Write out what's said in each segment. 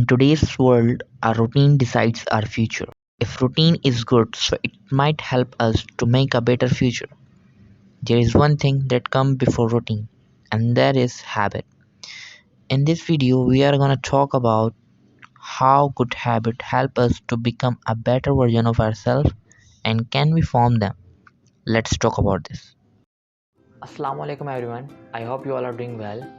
In today's world, our routine decides our future. If routine is good, so it might help us to make a better future. There is one thing that comes before routine, and that is habit. In this video, we are going to talk about how good habits help us to become a better version of ourselves and can we form them. Let's talk about this. Assalamu alaikum everyone. I hope you all are doing well.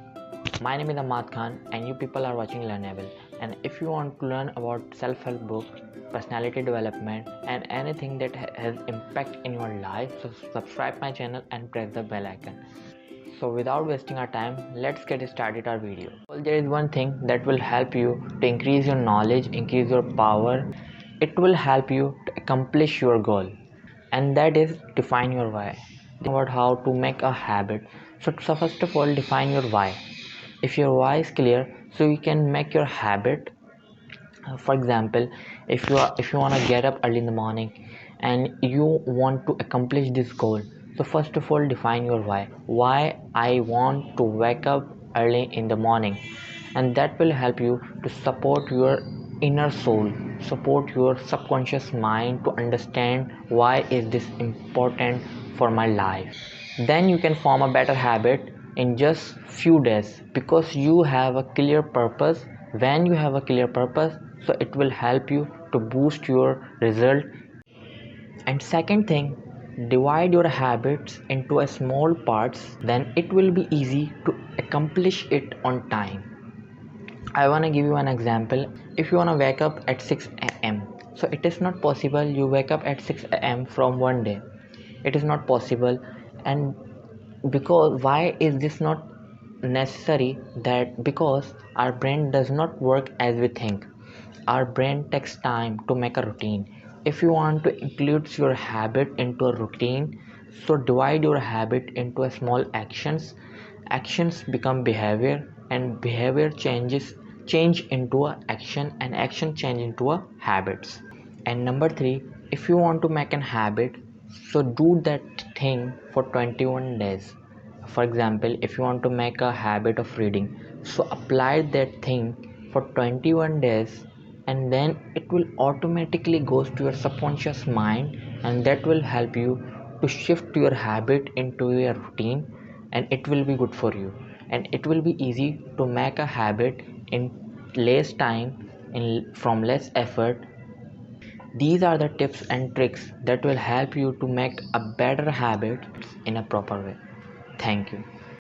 My name is Ahmad Khan and you people are watching Learnable. And if you want to learn about self-help book, personality development and anything that has impact in your life, so subscribe my channel and press the bell icon. So without wasting our time, let's get started our video. Well, there is one thing that will help you to increase your knowledge, increase your power. It will help you to accomplish your goal, and that is define your why. About how to make a habit. So first of all, define your why. If your why is clear, so you can make your habit. For example, if you want to get up early in the morning and you want to accomplish this goal, so first of all define your why I want to wake up early in the morning, and that will help you to support your inner soul, support your subconscious mind to understand why is this important for my life. Then you can form a better habit in just few days because you have a clear purpose. When you have a clear purpose, so it will help you to boost your result. And second thing, divide your habits into a small parts, then it will be easy to accomplish it on time. I want to give you an example. If you want to wake up at 6 a.m., so it is not possible you wake up at 6 a.m. from one day. It is not possible. And because why is this not necessary? That because our brain does not work as we think. Our brain takes time to make a routine. If you want to include your habit into a routine, so divide your habit into a small actions become behavior, and behavior change into a action, and action change into a habits. And number 3, if you want to make an habit, so do that thing for 21 days. For example, if you want to make a habit of reading, so apply that thing for 21 days, and then it will automatically goes to your subconscious mind, and that will help you to shift your habit into your routine, and it will be good for you, and it will be easy to make a habit in less time, in from less effort. These are the tips and tricks that will help you to make a better habit in a proper way. Thank you.